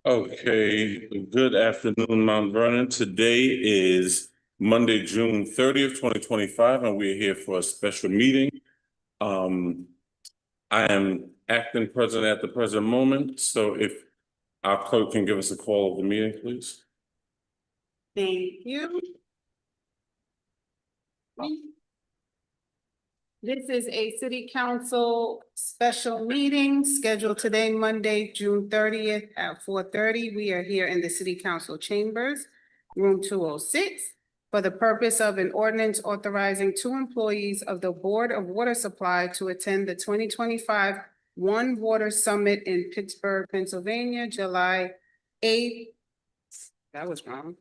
Okay, good afternoon, Mount Vernon. Today is Monday, June 30th, 2025, and we're here for a special meeting. I am acting president at the present moment, so if our clerk can give us a call of the meeting, please. Thank you. This is a city council special meeting scheduled today, Monday, June 30th at 4:30. We are here in the city council chambers, room 206, for the purpose of an ordinance authorizing two employees of the Board of Water Supply to attend the 2025 One Water Summit in Pittsburgh, Pennsylvania, July 8th. That was wrong.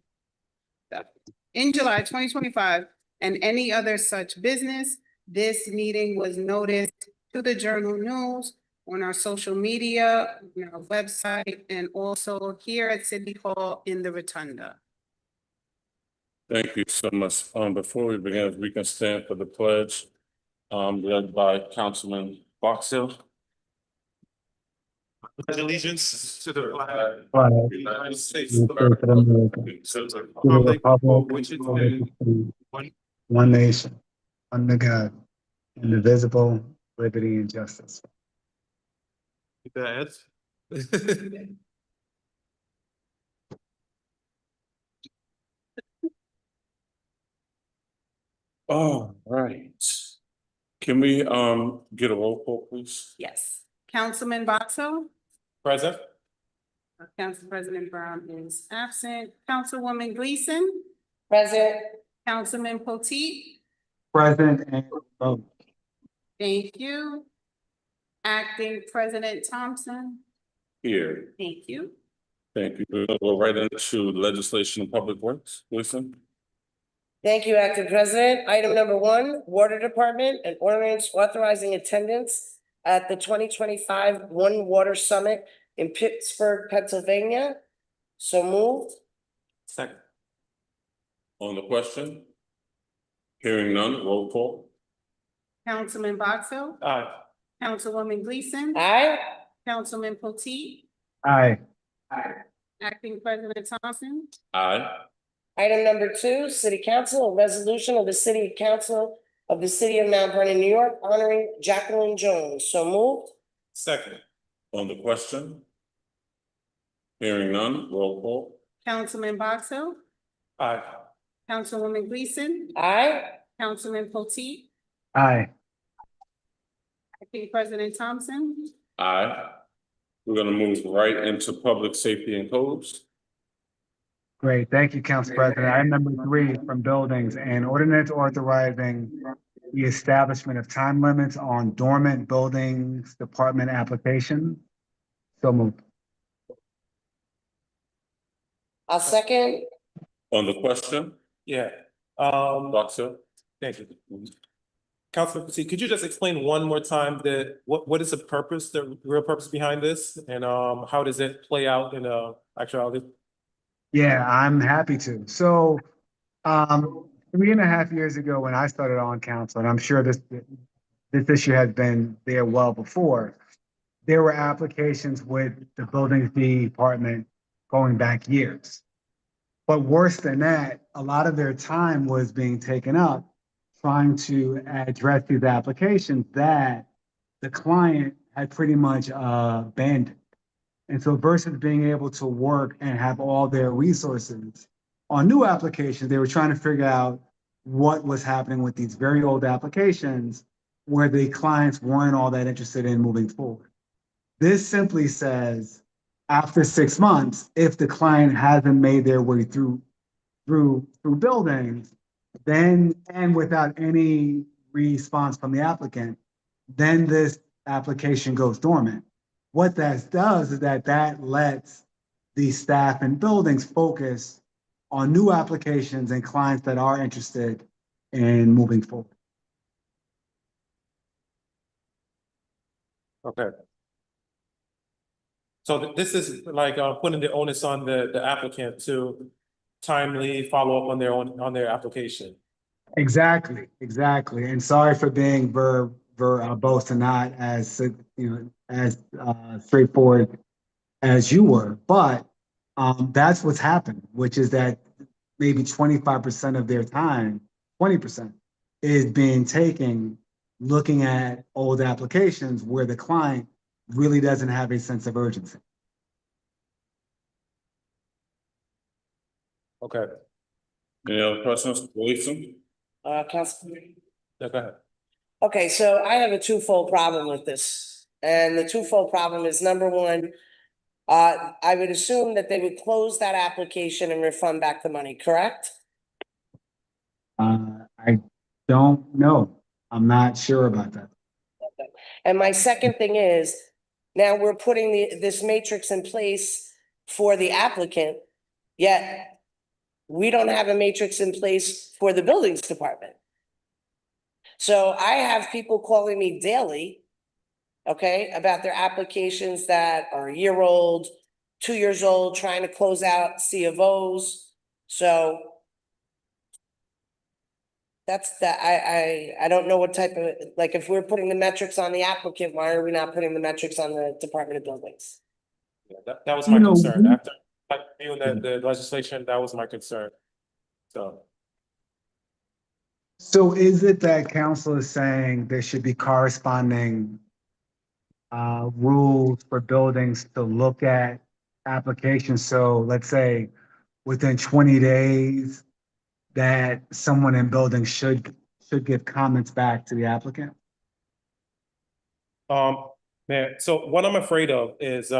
In July 2025, and any other such business. This meeting was noticed to the Journal News, on our social media, on our website, and also here at City Hall in the Rotunda. Thank you so much. Before we begin, if we can stand for the pledge, led by Councilman Boxill. Pledge allegiance to the flag of the United States the of States of America, America, to the to the republic for republic which it for which it stands, stands, one one nation, under God, indivisible, liberty and justice. that. All right. Can we get a roll call, please? Yes. Councilman Boxell? Present. Council President Brown is absent. Councilwoman Gleason? Present. Councilman Potteet? Present and vote. Thank you. Acting President Thompson? Here. Thank you. Thank you. We'll go right into legislation and public works. Listen. Thank you, Acting President. Item number 1, Water Department, an ordinance authorizing attendance at the 2025 One Water Summit in Pittsburgh, Pennsylvania. So moved. Second. On the question? Hearing none, roll call. Councilman Boxell? Aye. Councilwoman Gleason? Aye. Councilman Potteet? Aye. Acting President Thompson? Aye. Item number 2, City Council, a resolution of the City Council of the City of Mount Vernon, New York, honoring Jacqueline Jones. So moved. Second. On the question? Hearing none, roll call. Councilman Boxell? Aye. Councilwoman Gleason? Aye. Councilman Potteet? Aye. Acting President Thompson? Aye. We're gonna move right into public safety and codes. Great. Thank you, Council President. Item number 3 from Buildings, an ordinance authorizing the establishment of time limits on dormant buildings department application. So moved. I'll second. On the question, Yeah. Boxer? Thank you. Councilman Potteet, could you just explain one more time what is the purpose, the real purpose behind this, and how does it play out in actuality? Yeah, I'm happy to. So, 3.5 years ago when I started on council, and I'm sure this issue has been there well before, there were applications with the buildings department going back years. But worse than that, a lot of their time was being taken up trying to address these applications that the client had pretty much abandoned. And so versus being able to work and have all their resources on new applications, they were trying to figure out what was happening with these very old applications where the clients weren't all that interested in moving forward. This simply says, after 6 months, if the client hasn't made their way through buildings, then, and without any response from the applicant, then this application goes dormant. What that does is that lets the staff and buildings focus on new applications and clients that are interested in moving forward. Okay. So this is like putting the onus on the applicant to timely follow up on their application. Exactly. And sorry for being verbose and not as straightforward as you were, but That's what's happened, which is that maybe 25% of their time, 20% is being taken looking at old applications where the client really doesn't have a sense of urgency. Okay, Any other questions, Gleason? Councilman. yeah, go ahead. Okay, so I have a twofold problem with this. And the twofold problem is, number one, I would assume that they would close that application and refund back the money, correct? I don't know. I'm not sure about that. And my second thing is, now we're putting this matrix in place for the applicant, yet we don't have a matrix in place for the buildings department. So I have people calling me daily, okay, about their applications that are a year old, 2 years old, trying to close out C of Os. So that's the, I don't know what type of, like, if we're putting the metrics on the applicant, why are we not putting the metrics on the Department of Buildings? Yeah, that was my You know, concern. After viewing the legislation, that was my concern. So is it that council is saying there should be corresponding rules for buildings to look at applications? So let's say within 20 days that someone in building should give comments back to the applicant? Man, so what I'm afraid of is,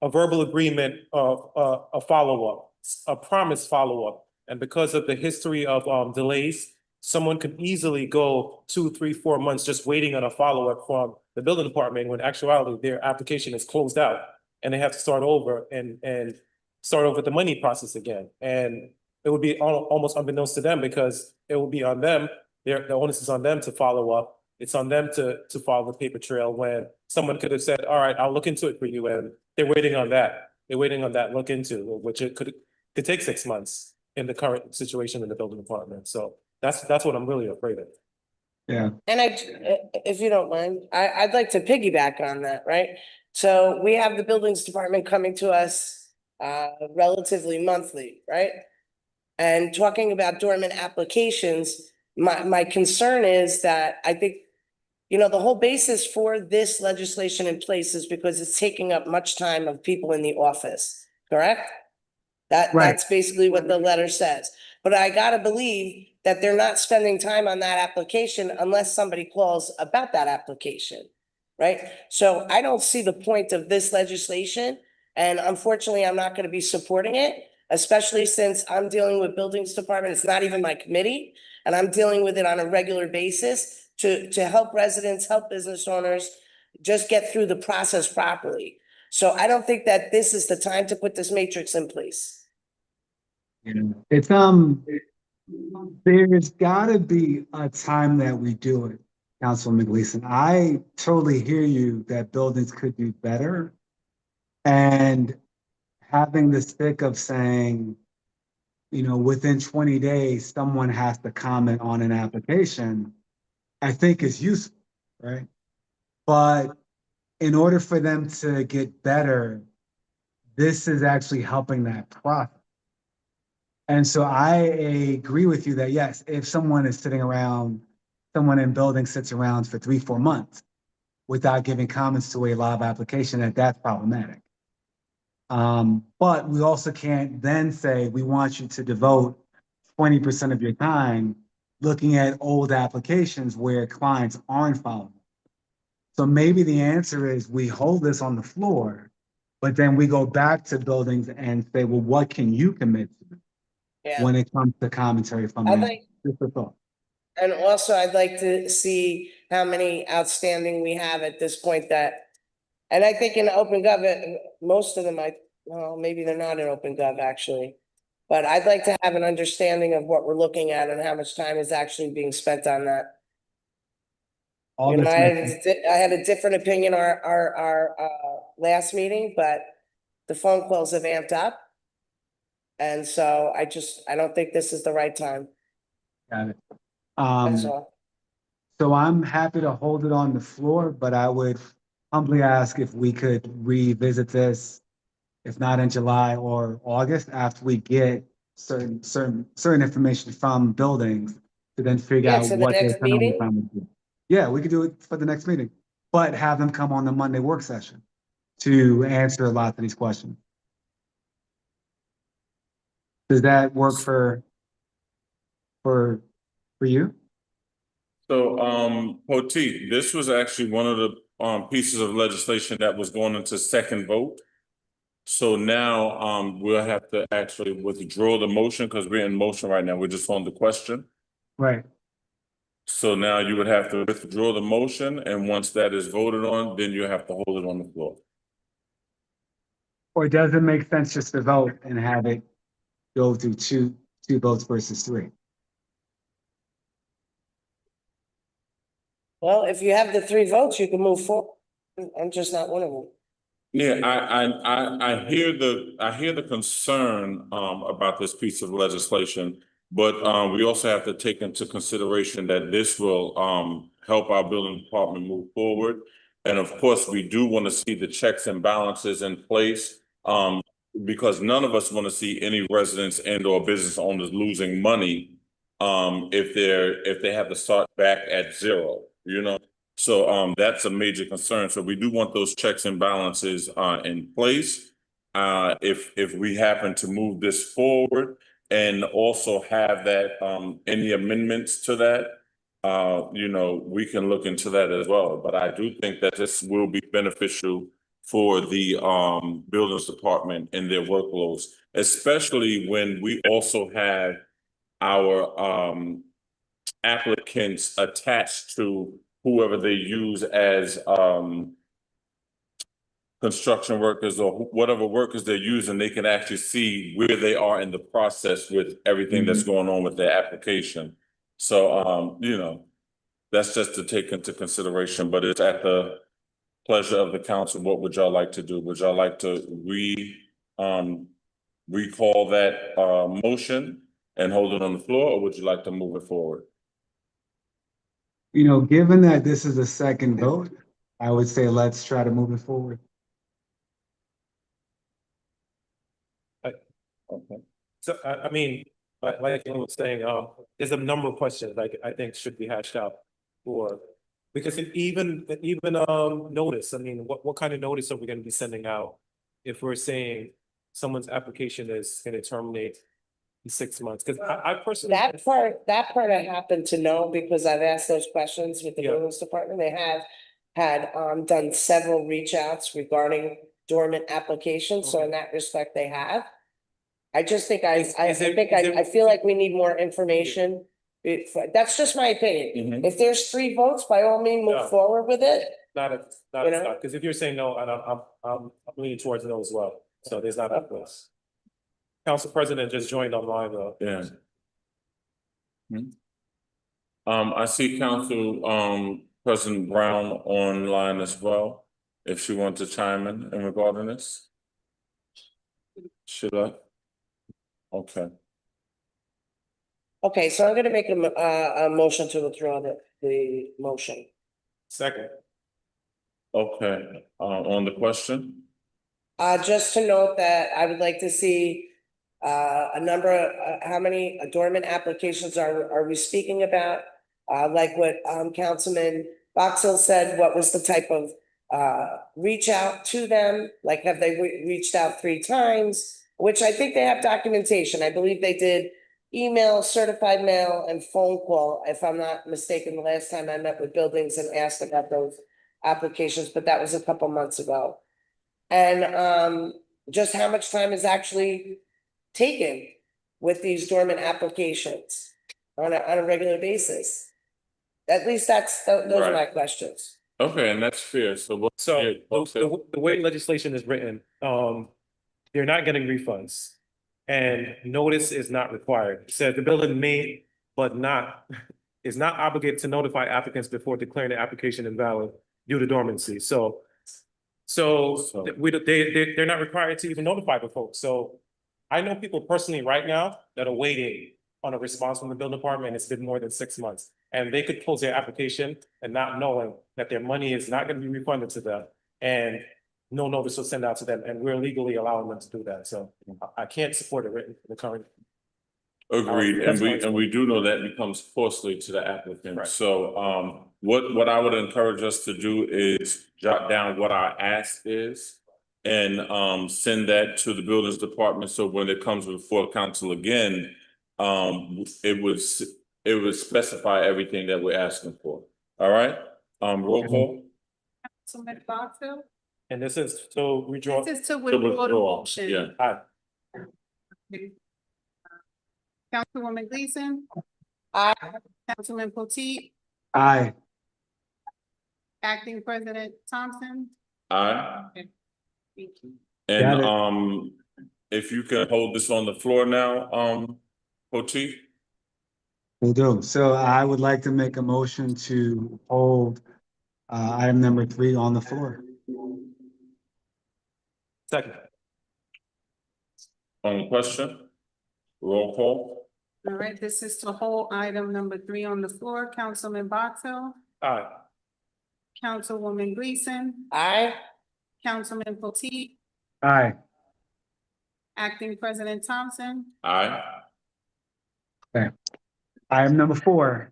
a verbal agreement of, a follow-up, a promised follow-up. And because of the history of, delays, someone could easily go 2, 3, 4 months just waiting on a follow-up from the building department, when in actuality, their application is closed out. And they have to start over and start over the money process again. And it would be almost unbeknownst to them, because it will be on them, the onus is on them to follow up. It's on them to follow the paper trail, when someone could have said, all right, I'll look into it for you, and they're waiting on that. They're waiting on that look into, which it could take 6 months in the current situation in the building department. So that's what I'm really afraid of. Yeah. And if you don't mind, I'd like to piggyback on that, right? So we have the buildings department coming to us relatively monthly, right? And talking about dormant applications, my concern is that I think, you know, the whole basis for this legislation in place is because it's taking up much time of people in the office, correct? Right. That's basically what the letter says. But I gotta believe that they're not spending time on that application unless somebody calls about that application, right? So I don't see the point of this legislation, and unfortunately, I'm not gonna be supporting it, especially since I'm dealing with buildings department. It's not even my committee, and I'm dealing with it on a regular basis to help residents, help business owners, just get through the process properly. So I don't think that this is the time to put this matrix in place. It's there's gotta be a time that we do it, Councilman Gleason. I totally hear you that buildings could do better. And having the stick of saying, you know, within 20 days, someone has to comment on an application, I think is useful, right? But in order for them to get better, this is actually helping that process. And so I agree with you that yes, if someone is sitting around, someone in building sits around for 3, 4 months without giving comments to a live application, that's problematic. But we also can't then say, we want you to devote 20% of your time looking at old applications where clients aren't following. So maybe the answer is we hold this on the floor, but then we go back to buildings and say, well, what can you commit to Yeah, when it comes to commentary from I'd them? like, Just a thought. and also I'd like to see how many outstanding we have at this point that, and I think in open gov, most of them well, maybe they're not in open gov actually. But I'd like to have an understanding of what we're looking at and how much time is actually being spent on that. All You know, this I had a different opinion our last meeting, but the phone calls have amped up. And so I don't think this is the right time. got it. That's all. So I'm happy to hold it on the floor, but I would humbly ask if we could revisit this if not in July or August, after we get certain information from buildings to then figure Yeah, out so the what their next turnaround meeting? time would be. Yeah, we could do it for the next meeting, but have them come on the Monday work session to answer a lot of these questions. Does that work for you? So, Potteet, this was actually one of the, pieces of legislation that was going into second vote. So now, we'll have to actually withdraw the motion because we're in motion right now. We're just on the question. Right. So now you would have to withdraw the motion, and once that is voted on, then you have to hold it on the floor. Or does it make sense just to vote and have it go through two votes versus three? Well, if you have the 3 votes, you can move forward. I'm just not one of them. Yeah, I hear the concern, about this piece of legislation. But, we also have to take into consideration that this will, help our building department move forward. And of course, we do want to see the checks and balances in place, because none of us want to see any residents and or business owners losing money, if they have to start back at zero, you know? So, that's a major concern. So we do want those checks and balances, in place. If we happen to move this forward and also have that, any amendments to that, we can look into that as well. But I do think that this will be beneficial for the, buildings department and their workloads, especially when we also have our, applicants attached to whoever they use as, construction workers or whatever workers they're using. They can actually see where they are in the process with everything that's going on with their application. So, that's just to take into consideration, but it's at the pleasure of the council. What would y'all like to do? Would y'all like to recall that, motion and hold it on the floor, or would you like to move it forward? Given that this is a second vote, I would say let's try to move it forward. Okay. So, I mean, like I was saying, there's a number of questions I think should be hashed out for. Because even notice, I mean, what kind of notice are we gonna be sending out? If we're saying someone's application is gonna terminate in 6 months, because I personally. That part I happen to know because I've asked those questions with the Yeah. buildings department. They have had done several reach outs regarding dormant applications, so in that respect, they have. I just think I feel like we need more information. That's just my opinion. Mhm. If there's 3 votes, by all means, Yeah. move forward with it. Not You know? a, because if you're saying no, and I'm leaning towards no as well, so there's not a place. Council President just joined online though. Yeah. I see Council, President Brown online as well, if she wants to chime in regarding this. Should I? Okay, Okay, so I'm gonna make a motion to withdraw the motion. Second. okay, on the question? Just to note that I would like to see a number, how many dormant applications are we speaking about? Like what Councilman Boxill said, what was the type of reach out to them? Like, have they reached out 3 times? Which I think they have documentation. I believe they did email, certified mail, and phone call, if I'm not mistaken, the last time I met with buildings and asked about those applications, but that was a couple months ago. And just how much time is actually taken with these dormant applications on a regular basis? At least those are my questions. Okay, and that's fair, so what? So yeah, the way legislation is written, they're not getting refunds. And notice is not required. It said the building may, but is not obligated to notify applicants before declaring the application invalid due to dormancy. So they're not required to even notify the folks. So I know people personally right now that are waiting on a response from the building department. It's been more than 6 months. And they could close their application and not knowing that their money is not going to be refunded to them. And no notice was sent out to them, and we're legally allowing them to do that, so I can't support it written in the current. Agreed, and That's we, fine. and we do know that becomes costly to the applicant. Right. So, what I would encourage us to do is jot down what our ask is and, send that to the buildings department, so when it comes before council again, it would specify everything that we're asking for. All right? Roll call. Councilman Box Hill? And this is to withdraw. This is to To withdraw the withdraw, motion. yeah. Aye. Councilwoman Gleason? Aye. Councilman Potteet? Aye. Acting President Thompson? Aye. Thank you. And, Got it. if you can hold this on the floor now, Potteet? Will do. So I would like to make a motion to hold item number 3 on the floor. Second. On the question? Roll call. All right, this is to hold item number 3 on the floor. Councilman Box Hill? Aye. Councilwoman Gleason? Aye. Councilman Potteet? Aye. Acting President Thompson? Aye. Item number 4,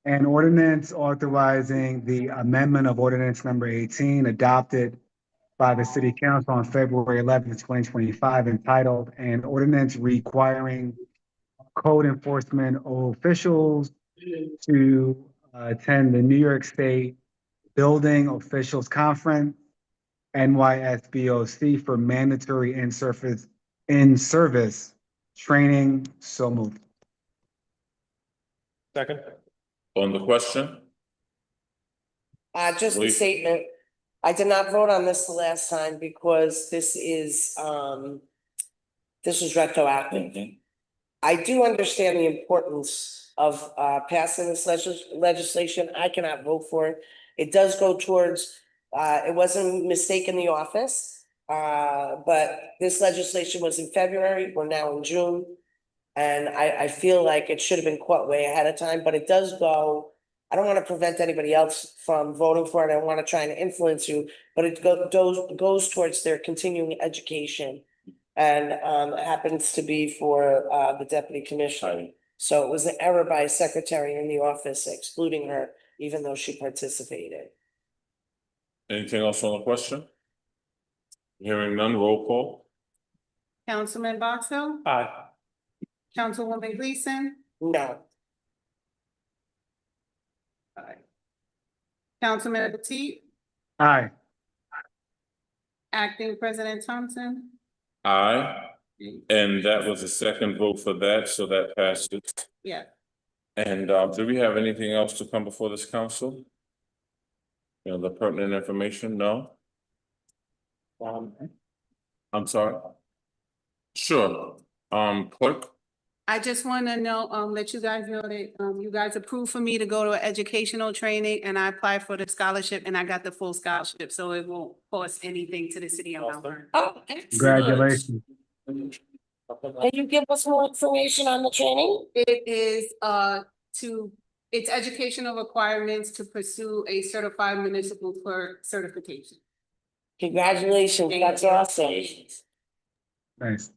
an ordinance authorizing the amendment of ordinance number 18 adopted by the city council on February 11th, 2025, entitled an ordinance requiring code enforcement officials to attend the New York State Building Officials Conference, NYSBOC, for mandatory in-service training. So moved. Second. On the question? Just a Please. statement. I did not vote on this the last time because this is retroactive. I do understand the importance of passing this legislation. I cannot vote for it. It does go towards, it wasn't a mistake in the office. But this legislation was in February, we're now in June. And I feel like it should have been caught way ahead of time, but it does go. I don't want to prevent anybody else from voting for it. I want to try and influence you, but it goes towards their continuing education. And it happens to be for the deputy commissioner. So it was an error by a secretary in the office excluding her, even though she participated. Anything else on the question? Hearing none, roll call. Councilman Box Hill? Aye. Councilwoman Gleason? No. Councilman Potteet? Aye. Acting President Thompson? Aye. And that was a second vote for that, so that passes. Yeah. And, do we have anything else to come before this council? You know, the pertinent information, no? I'm sorry. Sure, clerk? I just want to know, let you guys know that, you guys approved for me to go to an educational training and I applied for the scholarship and I got the full scholarship, so it won't cost anything to the city of Mount Vernon. Oh, excellent. Congratulations. Can you give us more information on the training? It is, it's educational requirements to pursue a certified municipal clerk certification. Congratulations, that's awesome. Nice.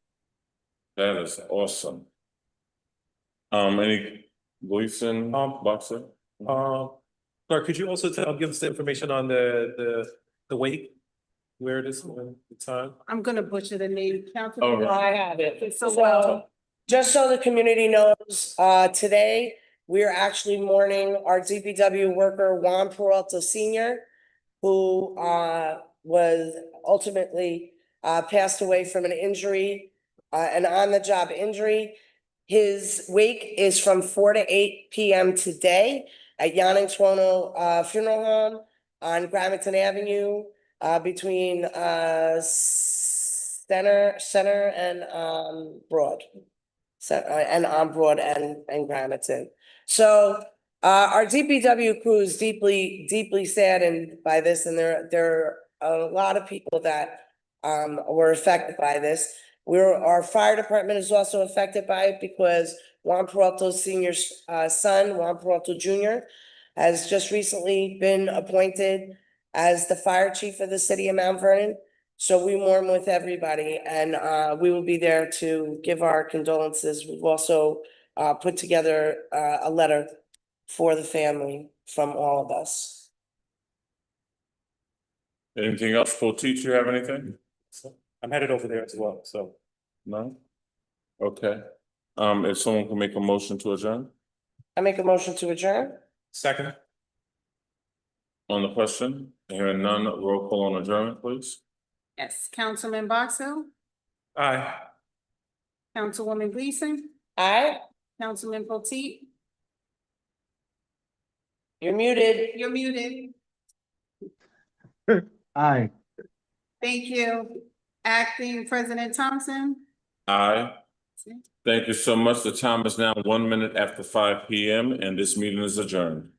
That is awesome. Any Gleason, Boxer? Clerk, could you also give us the information on the wake? Where it is, when the time? I'm gonna butcher the name, Oh, Councilman. I have it. So, So, just so the community knows, today, we are actually mourning our DPW worker Juan Peralta Senior, who was ultimately passed away from an injury, an on-the-job injury. His wake is from 4 to 8 p.m. today at Yanning-Tuono Funeral Home on Gramington Avenue, between Center and Broad. And on Broad and Gramington. So our DPW crew is deeply saddened by this, and there are a lot of people that were affected by this. Our fire department is also affected by it because Juan Peralta Senior's son, Juan Peralta Jr., has just recently been appointed as the fire chief of the city of Mount Vernon. So we mourn with everybody and we will be there to give our condolences. We've also put together a letter for the family from all of us. Anything else? Potteet, you have anything? So I'm headed over there as well, so. No? Okay. If someone can make a motion to adjourn I make a motion to adjourn. Second. on the question, hearing none, roll call on adjournment, please. Yes, Councilman Box Hill, Aye. Councilwoman Gleason, Aye, Councilman Potteet, you're muted. you're muted. Aye. Thank you. Acting President Thompson. Aye. Thank you so much. The time is now 1 minute after 5 p.m. and this meeting is adjourned.